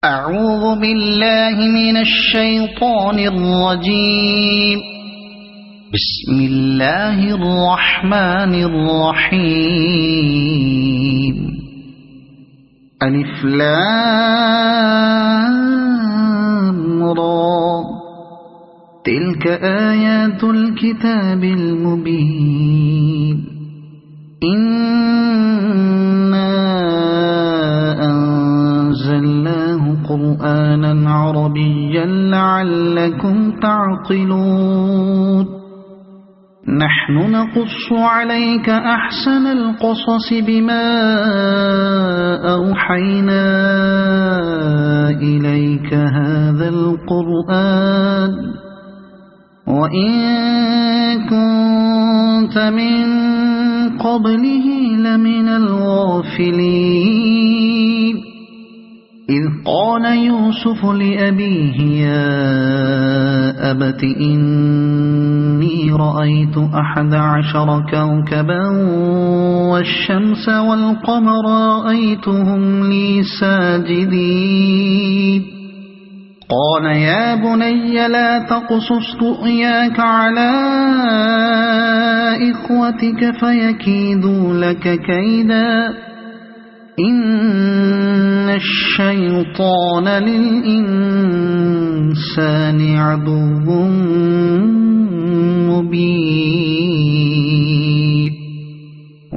أعوذ بالله من الشيطان الرجيم. بسم الله الرحمن الرحيم. ألف لام را. تلك آيات الكتاب المبين. إنا أنزلناه قرآنا عربيا لعلكم تعقلون. نحن نقص عليك أحسن القصص بما أوحينا إليك هذا القرآن وإن كنت من قبله لمن الغافلين. إذ قال يوسف لأبيه يا أبت إني رأيت 11 كوكبا والشمس والقمر رأيتهم لي ساجدين. قال يا بني لا تقصص رؤياك على إخوتك فيكيدوا لك كيدا إن الشيطان للإنسان عدو مبين.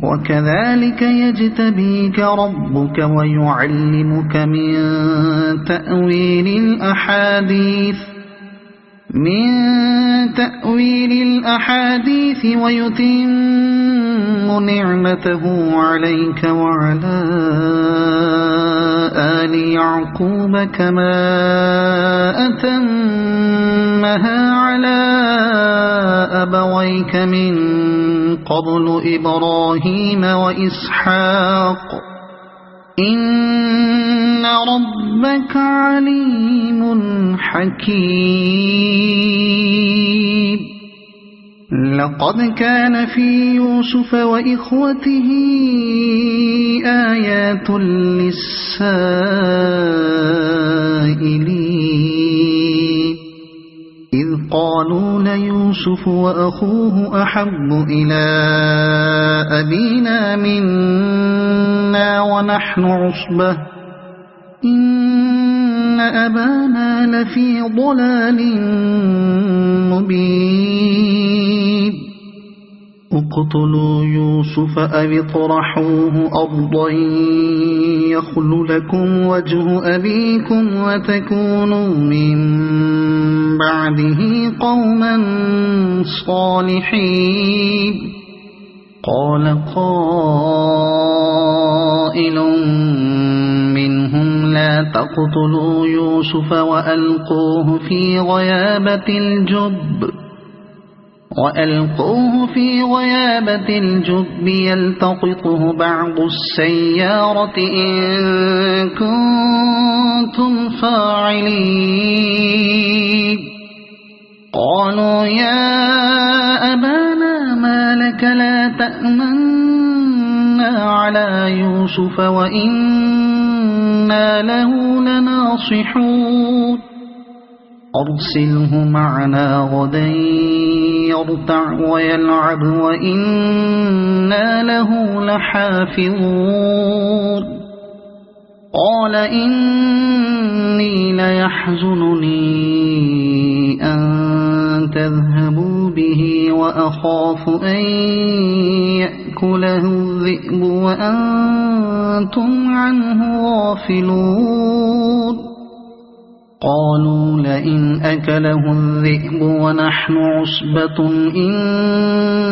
وكذلك يجتبيك ربك ويعلمك من تأويل الأحاديث ويتم نعمته عليك وعلى آل يعقوب كما أتمها على أبويك من قبل إبراهيم وإسحاق إن ربك عليم حكيم. لقد كان في يوسف وإخوته آيات للسائلين إذ قالوا ليوسف وأخوه أحب إلى أبينا منا ونحن عصبة إن أبانا لفي ضلال مبين. اقتلوا يوسف أو اطرحوه أرضا يخل لكم وجه أبيكم وتكونوا من بعده قوما صالحين. قال قائل منهم لا تقتلوا يوسف وألقوه في غيابة الجب يلتقطه بعض السيارة إن كنتم فاعلين. قالوا يا أبانا ما لك لا تأمنا على يوسف وإنا له لناصحون. أرسله معنا غدا يرتع ويلعب وإنا له لحافظون. قال إني ليحزنني أن تذهبوا به وأخاف أن يأكله الذئب وأنتم عنه غافلون. قالوا لئن أكله الذئب ونحن عصبة إنا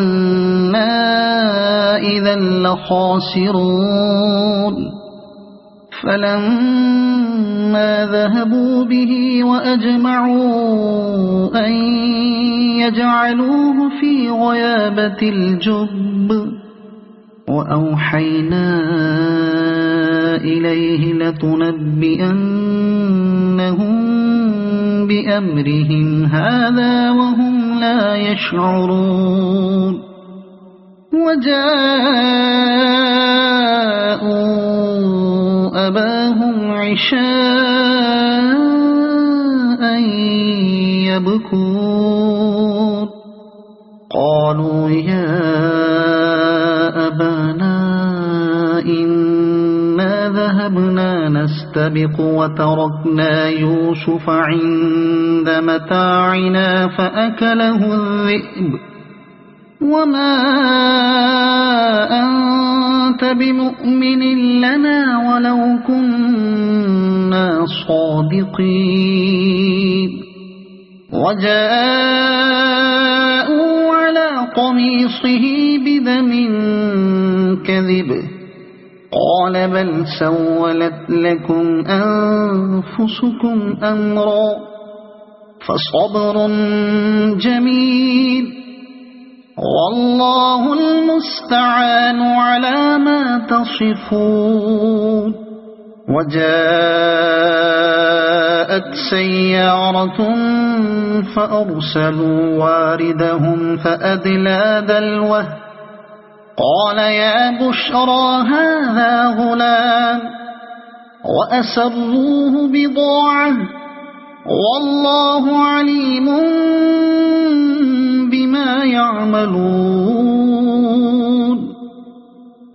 إذا لخاسرون. فلما ذهبوا به وأجمعوا أن يجعلوه في غيابة الجب وأوحينا إليه لتنبئنهم بأمرهم هذا وهم لا يشعرون. وجاءوا أباهم عشاء يبكون قالوا يا أبانا إنا ذهبنا نستبق وتركنا يوسف عند متاعنا فأكله الذئب وما أنت بمؤمن لنا ولو كنا صادقين وجاءوا على قميصه بدم كذب قال بل سولت لكم أنفسكم أمرا فصبر جميل والله المستعان على ما تصفون وجاءت سيارة فأرسلوا واردهم فأدلى دلوه قال يا بشرى هذا غلام وأسروه بضاعة والله عليم بما يعملون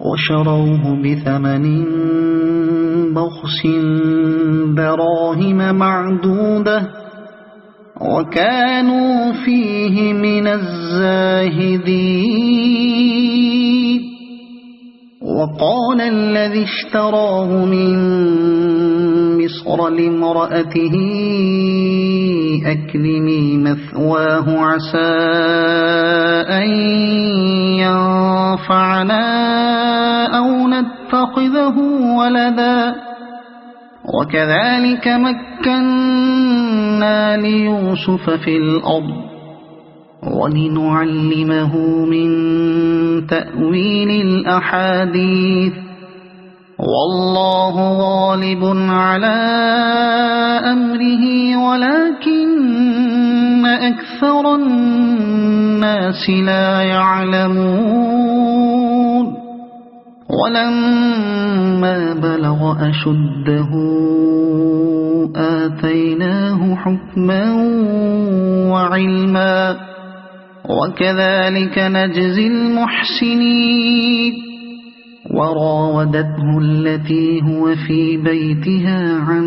وشروه بثمن بخس دراهم معدودة وكانوا فيه من الزاهدين وقال الذي اشتراه من مصر لامرأته أكرمي مثواه عسى أن ينفعنا أو نتخذه ولدا وكذلك مكنا ليوسف في الأرض ولنعلمه من تأويل الأحاديث والله غالب على أمره ولكن أكثر الناس لا يعلمون ولما بلغ أشده آتيناه حكما وعلما وكذلك نجزي المحسنين وراودته التي هو في بيتها عن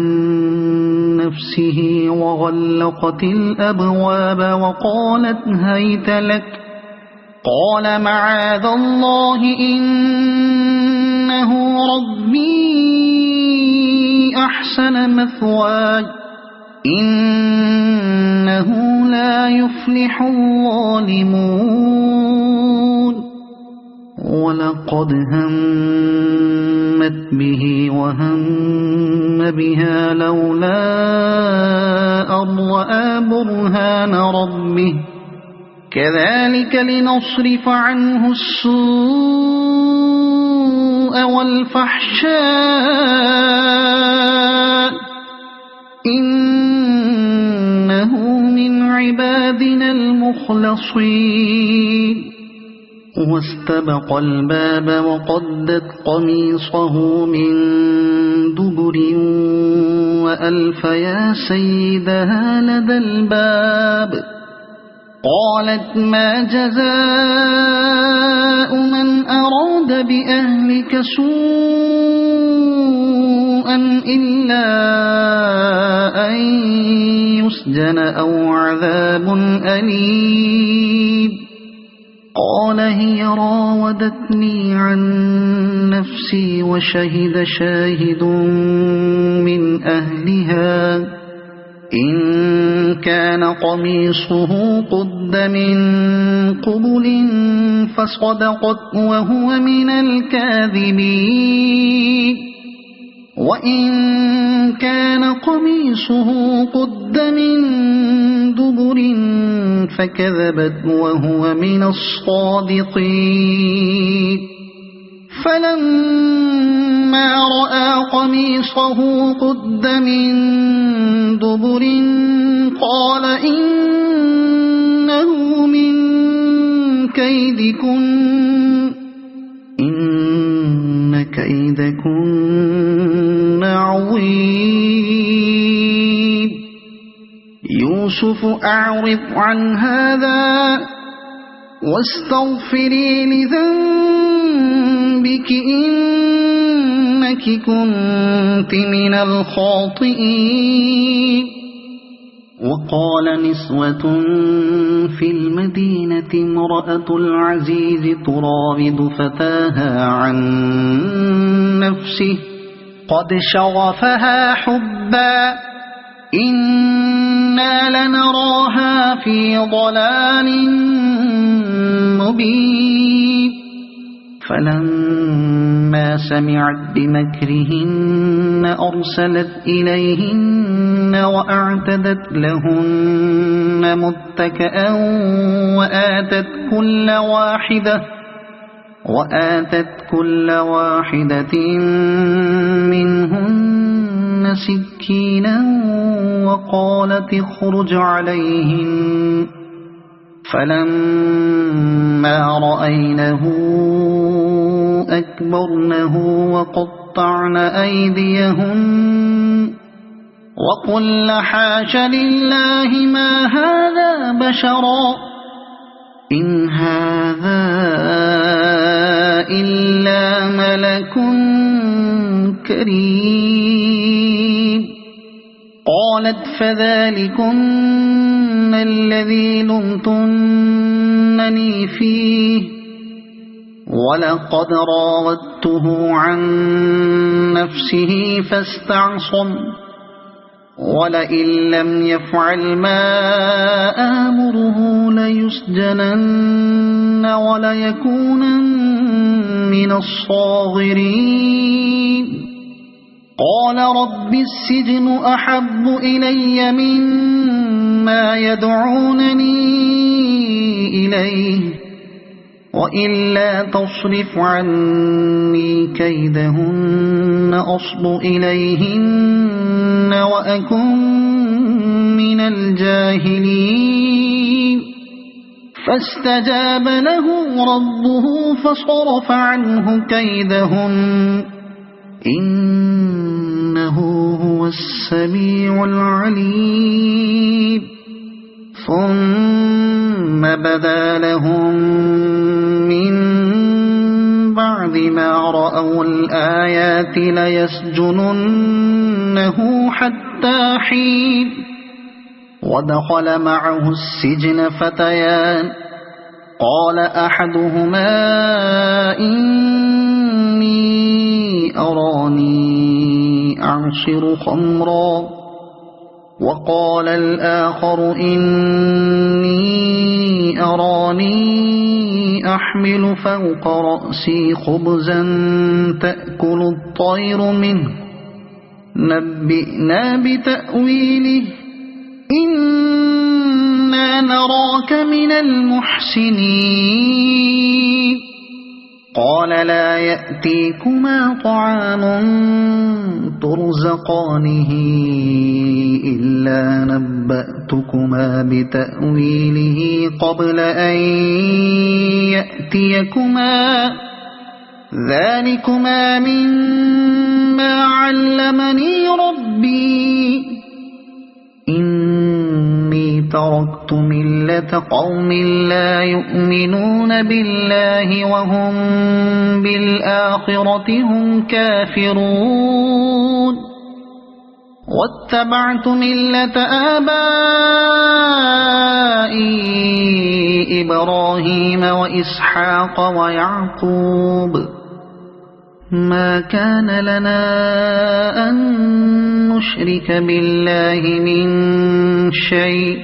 نفسه وغلقت الأبواب وقالت هيت لك قال معاذ الله إنه ربي أحسن مثواي إنه لا يفلح الظالمون ولقد همت به وهم بها لولا أن رأى برهان ربه كذلك لنصرف عنه السوء والفحشاء إنه من عبادنا المخلصين واستبق الباب وقدت قميصه من دبر وألف يا سيدها لدى الباب قالت ما جزاء من أراد بأهلك سوءا إلا أن يسجن أو عذاب أليم قال هي راودتني عن نفسي وشهد شاهد من أهلها إن كان قميصه قد من قبل فصدقت وهو من الكاذبين وإن كان قميصه قد من دبر فكذبت وهو من الصادقين فلما رأى قميصه قد من دبر قال إنه من كيدكن إن كيدكن عظيم يوسف أعرض عن هذا واستغفري لذنبك إنك كنت من الخاطئين وقال نسوة في المدينة امرأة العزيز تراود فتاها عن نفسه قد شغفها حبا إنا لنراها في ضلال مبين فلما سمعت بمكرهن أرسلت إليهن وأعتدت لهن متكئا وآتت كل واحدة منهن سكينا وقالت اخرج عليهن فلما رأينه أكبرنه وقطعن أيديهن وقلن حاش لله ما هذا بشرا إن هذا إلا ملك كريم قالت فذلكن الذي لمتنني فيه ولقد راودته عن نفسه فاستعصم ولئن لم يفعل ما آمره ليسجنن وليكونن من الصاغرين قال رب السجن أحب إلي مما يدعونني إليه وإلا تصرف عني كيدهن أصب إليهن وأكن من الجاهلين فاستجاب له ربه فصرف عنه كيدهن إنه هو السميع العليم ثم بدا لهم من بعد ما رأوا الآيات ليسجننه حتى حين ودخل معه السجن فتيان قال أحدهما إني أراني أعصر خمرا وقال الآخر إني أراني أحمل فوق رأسي خبزا تأكل الطير منه نبئنا بتأويله إنا نراك من المحسنين قال لا يأتيكما طعام ترزقانه إلا نبأتكما بتأويله قبل أن يأتيكما ذلكما مما علمني ربي إني تركت ملة قوم لا يؤمنون بالله وهم بالآخرة هم كافرون واتبعت ملة آبائي إبراهيم وإسحاق ويعقوب ما كان لنا أن نشرك بالله من شيء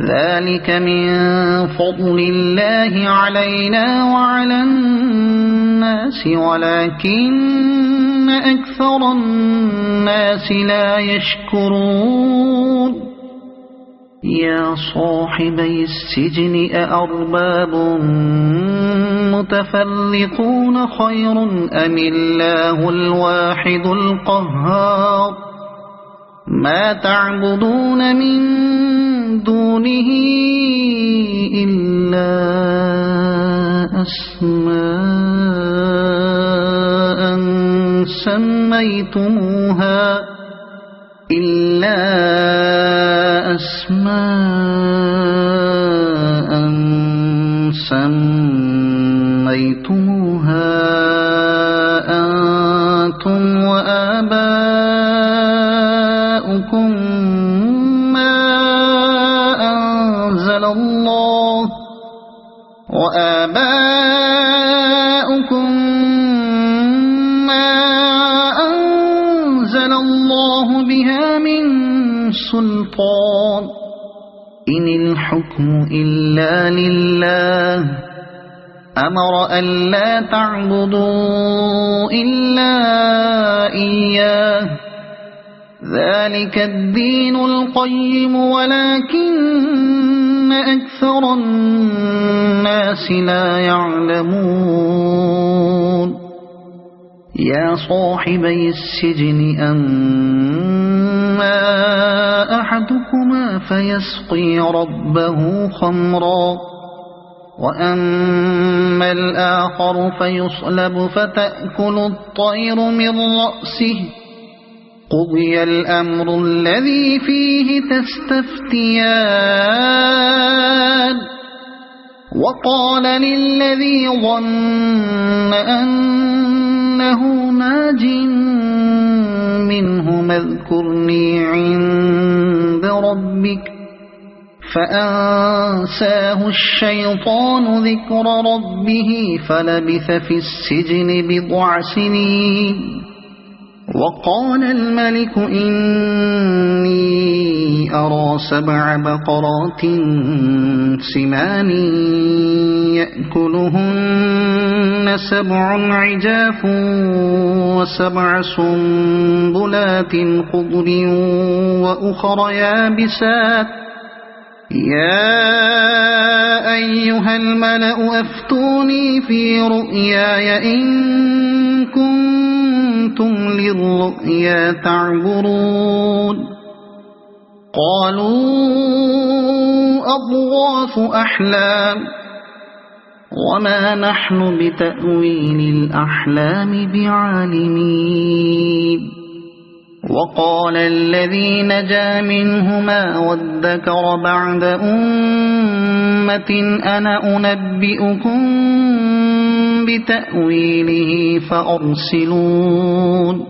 ذلك من فضل الله علينا وعلى الناس ولكن أكثر الناس لا يشكرون يا صاحبي السجن أأرباب متفرقون خير أم الله الواحد القهار ما تعبدون من دونه إلا أسماء سميتموها إلا أسماء سميتموها أنتم وآباؤكم ما أنزل الله بها من سلطان إن الحكم إلا لله أمر ألا تعبدوا إلا إياه ذلك الدين القيم ولكن أكثر الناس لا يعلمون يا صاحبي السجن أما أحدكما فيسقي ربه خمرا وأما الآخر فيصلب فتأكل الطير من رأسه قضي الأمر الذي فيه تستفتيان وقال للذي ظن أنه ناج منه اذكرني عند ربك فأنساه الشيطان ذكر ربه فلبث في السجن بضع سنين وقال الملك إني أرى 7 بقرات سمان يأكلهن 7 عجاف و7 سنبلات خضر وأخر يابسات يا أيها الملأ أفتوني في رؤياي إن كنتم للرؤيا تعبرون قالوا أضغاث أحلام وما نحن بتأويل الأحلام بعالمين وقال الذي نجا منهما وادكر بعد أمة أنا أنبئكم بتأويله فأرسلون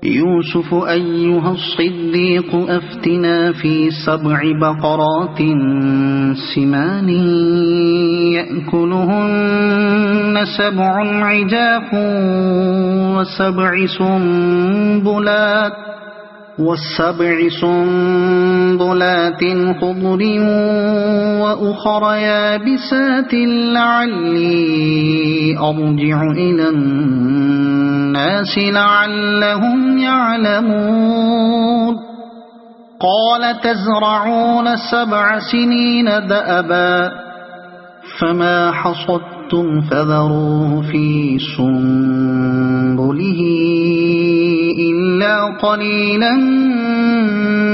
يوسف أيها الصديق أفتنا في 7 بقرات سمان يأكلهن 7 عجاف و7 سنبلات خضر وأخر يابسات لعلي أرجع إلى الناس لعلهم يعلمون قال تزرعون 7 سنين دأبا فما حصدتم فذروه في سنبله إلا قليلا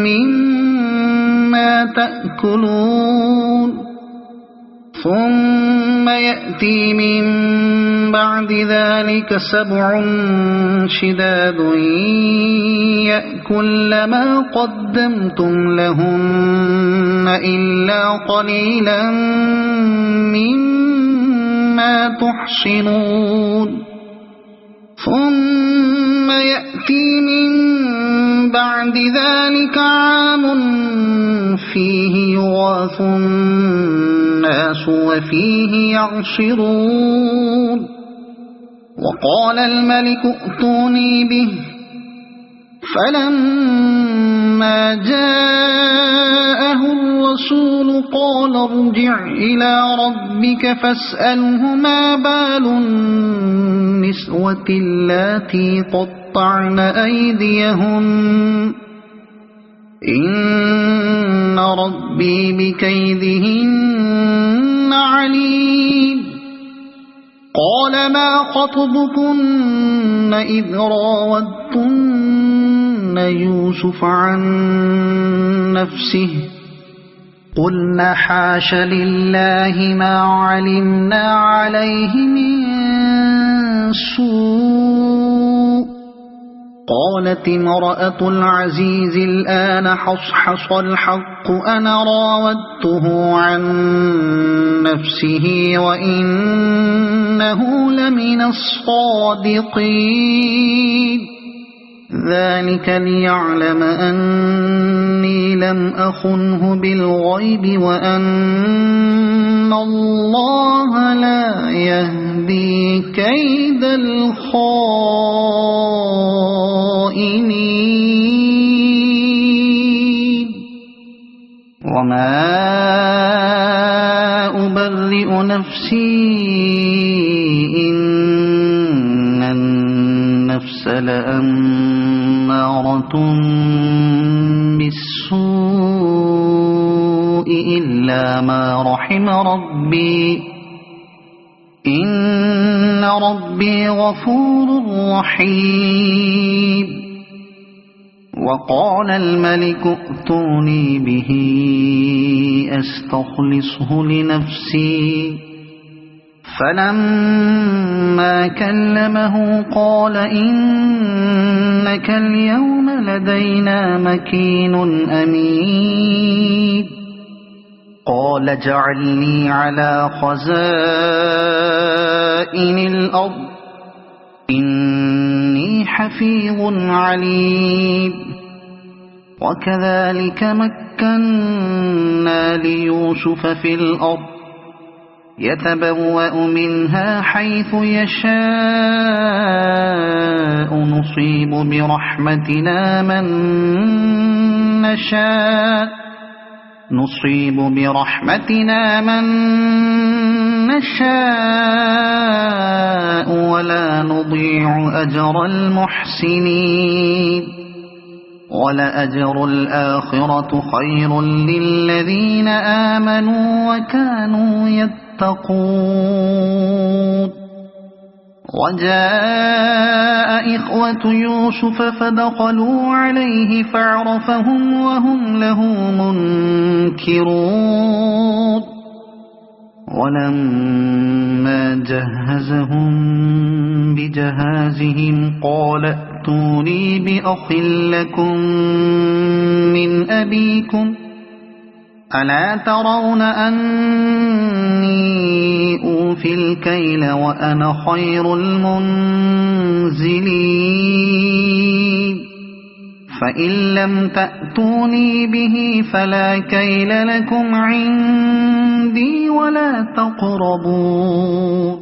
مما تأكلون ثم يأتي من بعد ذلك 7 شداد يأكل ما قدمتم لهن إلا قليلا مما تحصنون ثم يأتي من بعد ذلك عام فيه يغاث الناس وفيه يعصرون وقال الملك ائتوني به فلما جاءه الرسول قال ارجع إلى ربك فاسأله ما بال النسوة اللاتي قطعن أيديهن إن ربي بكيدهن عليم قال ما خطبكن إذ راودتن يوسف عن نفسه قلنا حاش لله ما علمنا عليه من سوء قالت امرأة العزيز الآن حصحص الحق أنا راودته عن نفسه وإنه لمن الصادقين ذلك ليعلم أني لم أخنه بالغيب وأن الله لا يهدي كيد الخائنين وما أبرئ نفسي إن النفس لأمارة بالسوء إلا ما رحم ربي إن ربي غفور رحيم وقال الملك ائتوني به أستخلصه لنفسي فلما كلمه قال إنك اليوم لدينا مكين أمين قال اجعلني على خزائن الأرض إني حفيظ عليم وكذلك مكنا ليوسف في الأرض يتبوأ منها حيث يشاء نصيب برحمتنا من نشاء ولا نضيع أجر المحسنين ولأجر الآخرة خير للذين آمنوا وكانوا يتقون وجاء إخوة يوسف فدخلوا عليه فعرفهم وهم له منكرون ولما جهزهم بجهازهم قال ائتوني بأخ لكم من أبيكم ألا ترون أني أوفي الكيل وأنا خير المنزلين فإن لم تأتوني به فلا كيل لكم عندي ولا تقربون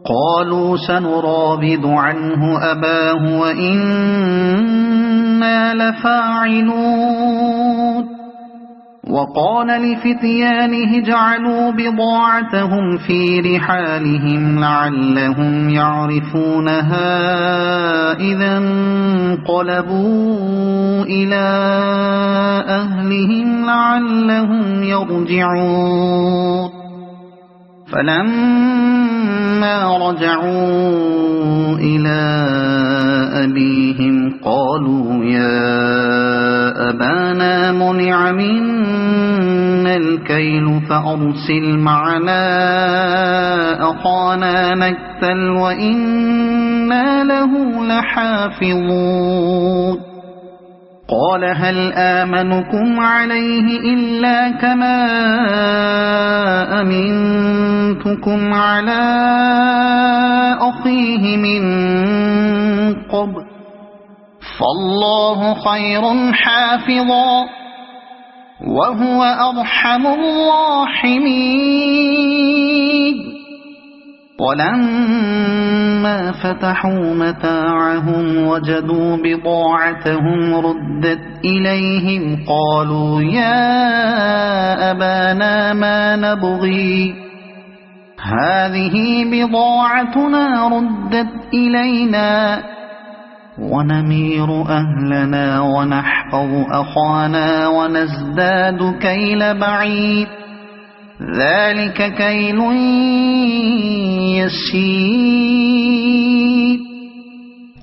قالوا سنراود عنه أباه وإنا لفاعلون وقال لفتيانه اجعلوا بضاعتهم في رحالهم لعلهم يعرفونها إذا انقلبوا إلى أهلهم لعلهم يرجعون فلما رجعوا إلى أبيهم قالوا يا أبانا منع منا الكيل فأرسل معنا أخانا نكتل وإنا له لحافظون قال هل آمنكم عليه إلا كما أمنتكم على أخيه من قبل فالله خير حافظا وهو أرحم الراحمين ولما فتحوا متاعهم وجدوا بضاعتهم ردت إليهم قالوا يا أبانا ما نبغي هذه بضاعتنا ردت إلينا ونمير أهلنا ونحفظ أخانا ونزداد كيل بعيد ذلك كيل يسير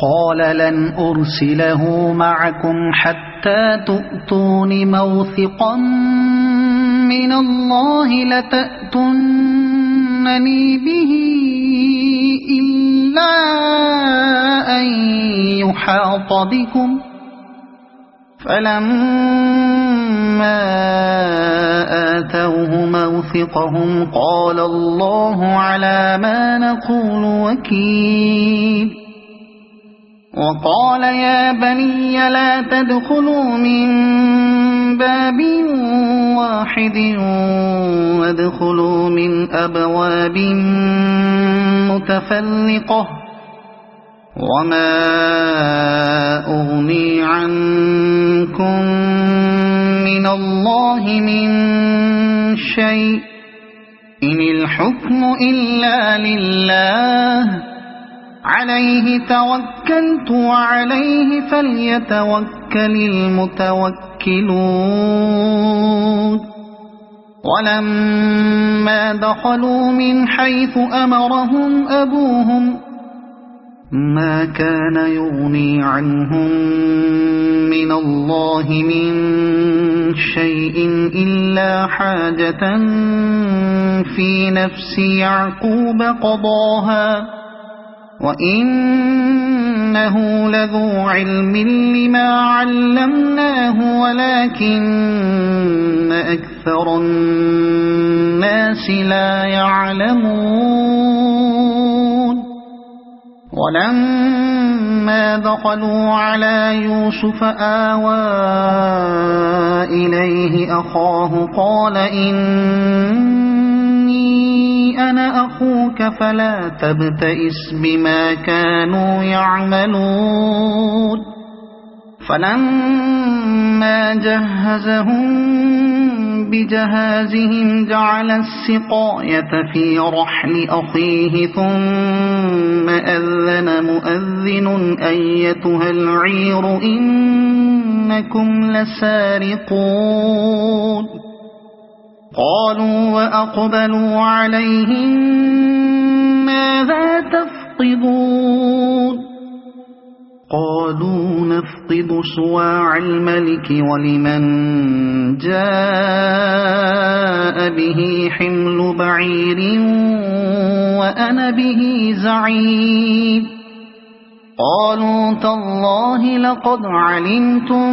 قال لن أرسله معكم حتى تؤتون موثقا من الله لتأتونني به إلا أن أن يحاط بكم فلما آتوه موثقهم قال الله على ما نقول وكيل وقال يا بني لا تدخلوا من باب واحد وادخلوا من أبواب متفرقة وما أغني عنكم من الله من شيء إن الحكم إلا لله عليه توكلت وعليه فليتوكل المتوكلون ولما دخلوا من حيث أمرهم أبوهم ما كان يغني عنهم من الله من شيء إلا حاجة في نفس يعقوب قضاها وإنه لذو علم لما علمناه ولكن أكثر الناس لا يعلمون ولما دخلوا على يوسف آوى إليه أخاه قال إني أنا أخوك فلا تبتئس بما كانوا يعملون فلما جهزهم بجهازهم جعل السقاية في رحل أخيه ثم أذن مؤذن أيتها العير إنكم لسارقون قالوا وأقبلوا عليهم ماذا تفقدون قالوا نفقد صواع الملك ولمن جاء به حمل بعير وأنا به زعيم قالوا تالله لقد علمتم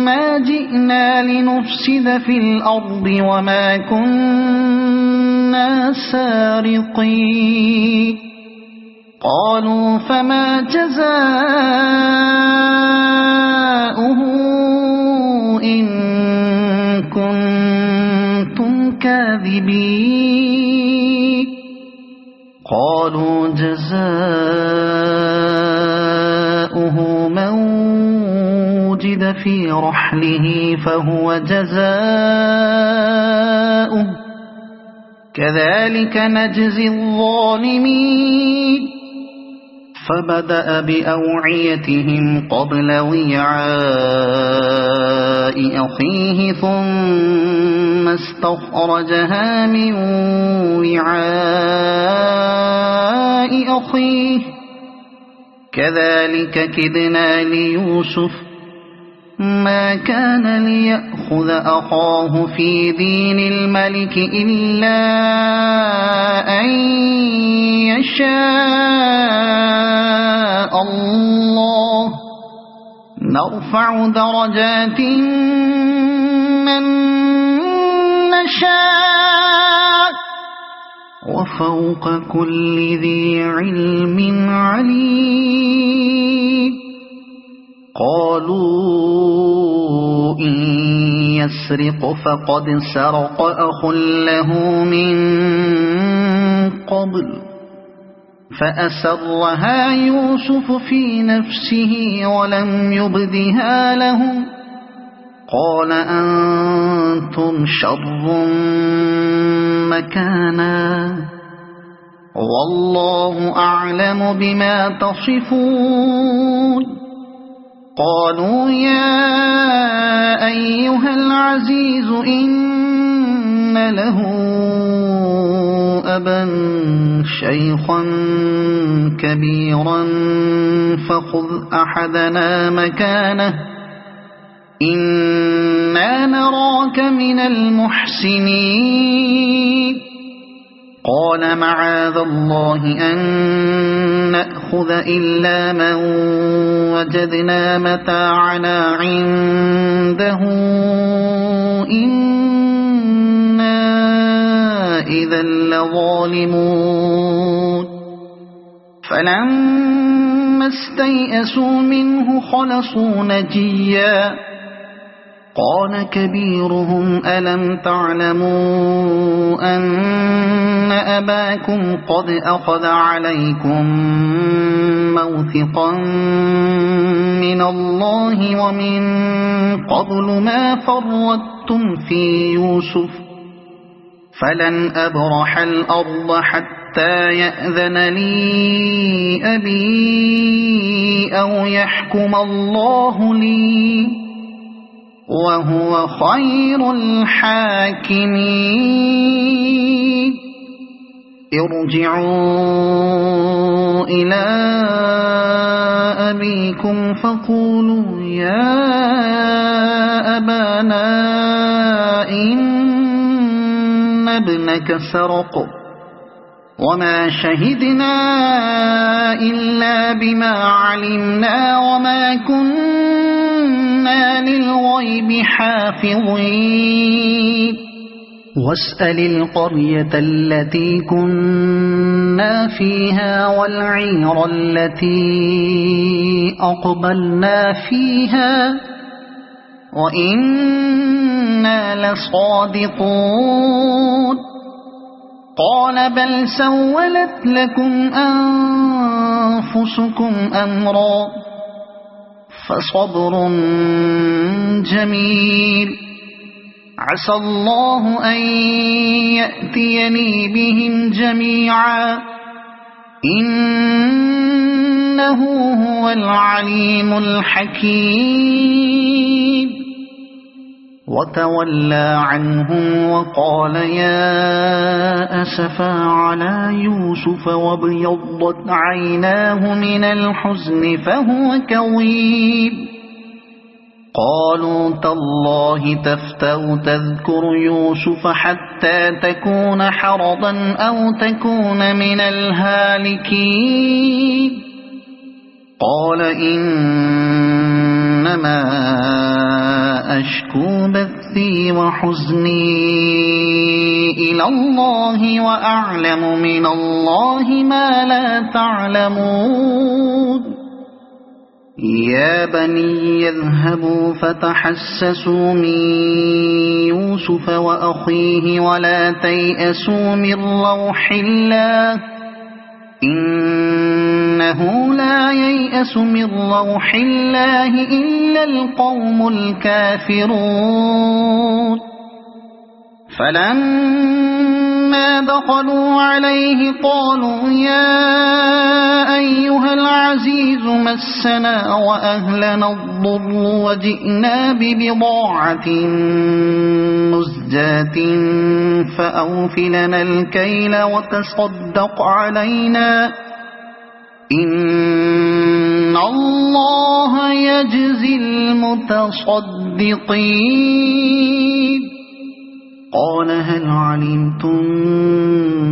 ما جئنا لنفسد في الأرض وما كنا سارقين قالوا فما جزاؤه إن كنتم كاذبين قالوا جزاؤه من وجد في رحله فهو جزاؤه كذلك نجزي الظالمين فبدأ بأوعيتهم قبل وعاء أخيه ثم استخرجها من وعاء أخيه كذلك كدنا ليوسف ما كان ليأخذ أخاه في دين الملك إلا أن يشاء الله نرفع درجات من نشاء وفوق كل ذي علم عليم قالوا إن يسرق فقد سرق أخ له من قبل فأسرها يوسف في نفسه ولم يبدها لهم قال أنتم شر مكانا والله أعلم بما تصفون قالوا يا أيها العزيز إن له أبا شيخا كبيرا فخذ أحدنا مكانه إنا نراك من المحسنين قال معاذ الله أن نأخذ إلا من وجدنا متاعنا عنده إنا إذا لظالمون فلما استيئسوا منه خلصوا نجيا قال كبيرهم ألم تعلموا أن أباكم قد أخذ عليكم موثقا من الله ومن قبل ما فرطتم في يوسف فلن أبرح الأرض حتى يأذن لي أبي أو يحكم الله لي وهو خير الحاكمين ارجعوا إلى أبيكم فقولوا يا أبانا إن ابنك سرق وما شهدنا إلا بما علمنا وما كنا للغيب حافظين واسأل القرية التي كنا فيها والعير التي أقبلنا فيها وإنا لصادقون قال بل سولت لكم أنفسكم أمرا فصبر جميل عسى الله أن يأتيني بهم جميعا إنه هو العليم الحكيم وتولى عنهم وقال يا أسفا على يوسف وابيضت عيناه من الحزن فهو كظيم قالوا تالله تفتأ تذكر يوسف حتى تكون حرضا أو تكون من الهالكين قال إنما أشكو بثي وحزني إلى الله وأعلم من الله ما لا تعلمون يا بني اذهبوا فتحسسوا من يوسف وأخيه ولا تيأسوا من روح الله إنه لا ييأس من روح الله إلا القوم الكافرون فلما دخلوا عليه قالوا يا أيها العزيز مسنا وأهلنا الضر وجئنا ببضاعة مزجاة فأوفلنا الكيل وتصدق علينا إن الله يجزي المتصدقين قال هل علمتم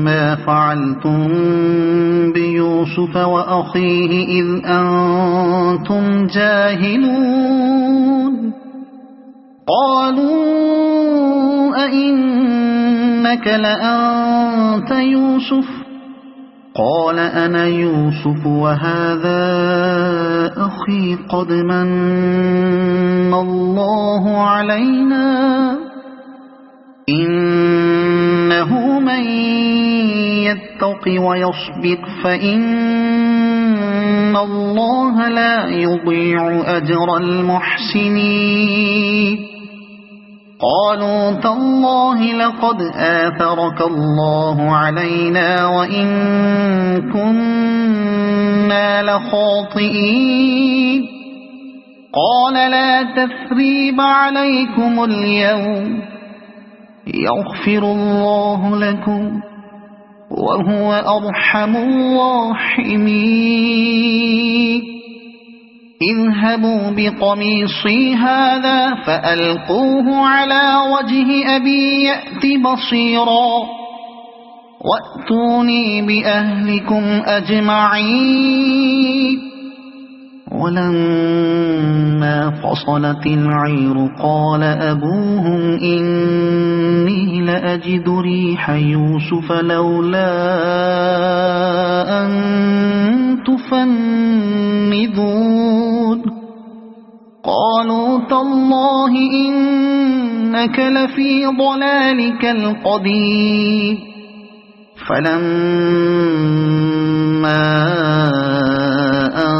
ما فعلتم بيوسف وأخيه إذ أنتم جاهلون قالوا أئنك لأنت يوسف قال أنا يوسف وهذا أخي قد من الله علينا إنه من يتق ويصبر فإن الله لا يضيع أجر المحسنين قالوا تالله لقد آثرك الله علينا وإن كنا لخاطئين قال لا تثريب عليكم اليوم يغفر الله لكم وهو أرحم الراحمين اذهبوا بقميصي هذا فألقوه على وجه أبي يأت بصيرا وَأْتُونِي بِأَهْلِكُمْ أَجْمَعِينَ وَلَمَّا فَصَلَتِ الْعِيرُ قَالَ أَبُوهُمْ إِنِّي لَأَجِدُ رِيحَ يُوسُفَ لَوْلَا أَن تُفَنِّدُونِ قَالُوا تَاللَّهِ إِنَّكَ لَفِي ضَلَالِكَ الْقَدِيمِ فَلَمَّا أَن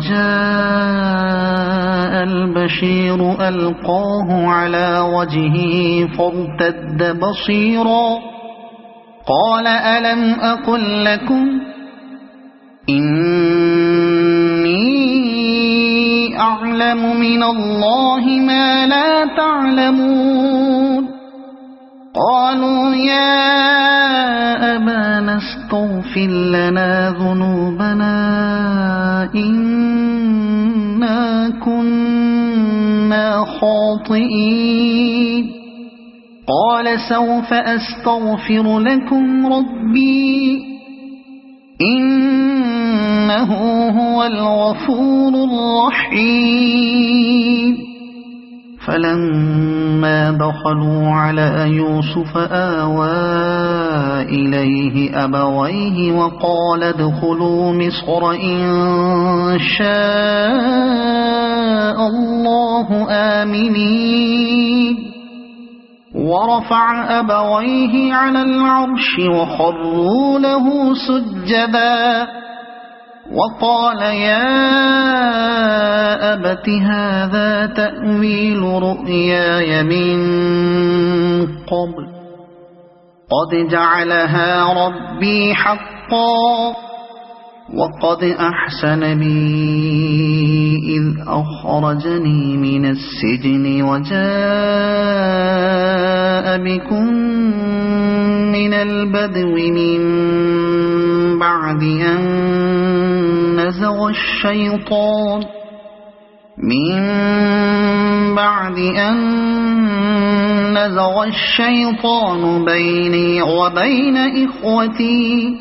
جَاءَ الْبَشِيرُ أَلْقَاهُ عَلَى وَجْهِهِ فَارْتَدَّ بَصِيرًا قَالَ أَلَمْ أَقُل لَّكُمْ إِنِّي أَعْلَمُ مِنَ اللَّهِ مَا لَا تَعْلَمُونَ قَالُوا يَا أَبَانَا اسْتَغْفِرْ لَنَا ذُنُوبَنَا إِنَّا كُنَّا خَاطِئِينَ قَالَ سَوْفَ أَسْتَغْفِرُ لَكُمْ رَبِّي إِنَّهُ هُوَ الْغَفُورُ الرَّحِيمُ فَلَمَّا دَخَلُوا عَلَى يُوسُفَ آوَى إِلَيْهِ أَبَوَيْهِ وَقَالَ ادْخُلُوا مِصْرَ إِن شَاءَ اللَّهُ آمِنِينَ ورفع أبويه على العرش وخروا له سجدا وقال يا أبت هذا تأويل رؤياي من قبل قد جعلها ربي حقا وقد أحسن بي إذ أخرجني من السجن وجاء بكم من البدو من بعد أن نزغ الشيطان بيني وبين إخوتي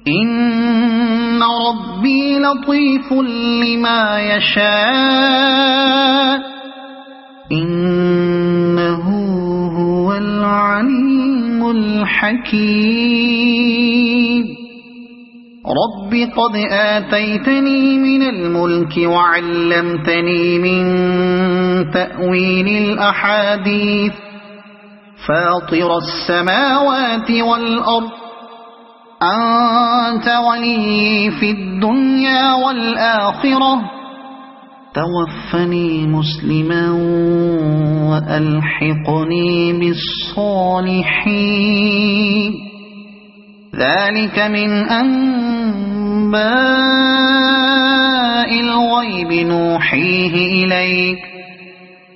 إن ربي لطيف لما يشاء إنه هو العليم الحكيم رب قد آتيتني من الملك وعلمتني من تأويل الأحاديث فاطر السماوات والأرض أنت ولي في الدنيا والآخرة توفني مسلما وألحقني بالصالحين ذلك من أنباء الغيب نوحيه إليك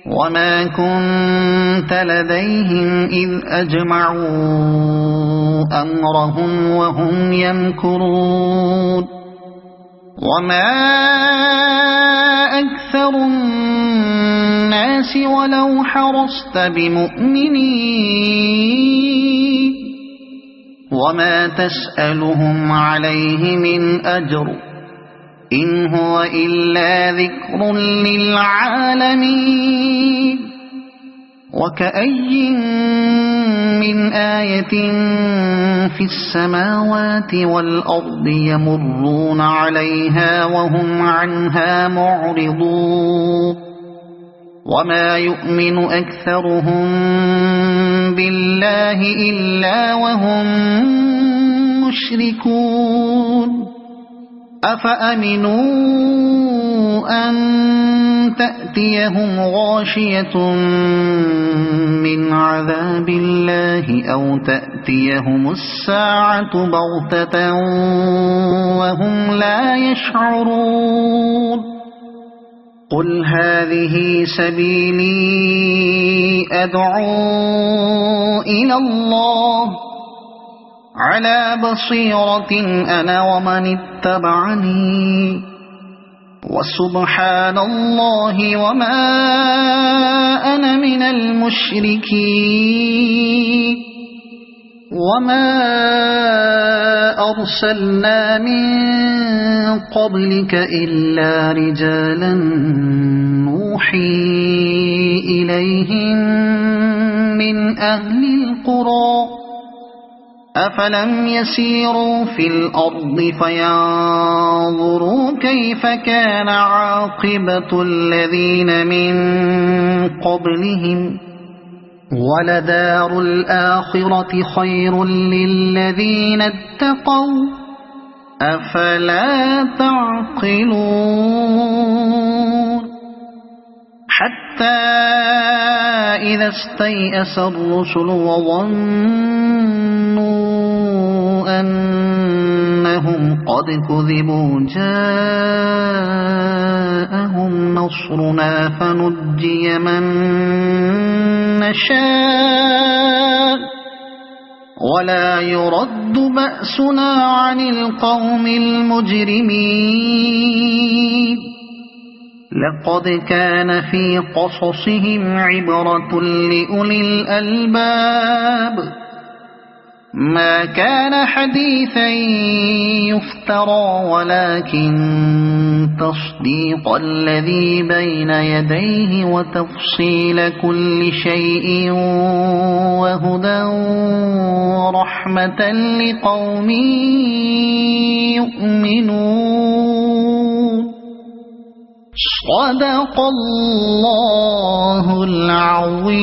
وما كنت لديهم إذ أجمعوا أمرهم وهم يمكرون وما أكثر الناس ولو حرصت بمؤمنين وما تسألهم عليه من أجر إن هو إلا ذكر للعالمين وكأي من آية في السماوات والأرض يمرون عليها وهم عنها معرضون وما يؤمن أكثرهم بالله إلا وهم مشركون أفأمنوا أن تأتيهم غاشية من عذاب الله أو تأتيهم الساعة بغتة وهم لا يشعرون قل هذه سبيلي أدعو إلى الله على بصيرة أنا ومن اتبعني وسبحان الله وما أنا من المشركين وما أرسلنا من قبلك إلا رجالا نوحي إليهم من أهل القرى أفلم يسيروا في الأرض فينظروا كيف كان عاقبة الذين من قبلهم ولدار الآخرة خير للذين اتقوا أفلا تعقلون حتى إذا استيأس الرسل وظنوا أنهم قد كذبوا جاءهم نصرنا فنجي من نشاء ولا يرد بأسنا عن القوم المجرمين لقد كان في قصصهم عبرة لأولي الألباب ما كان حديثا يفترى ولكن تصديق الذي بين يديه وتفصيل كل شيء وهدى ورحمة لقوم يؤمنون صدق الله العظيم.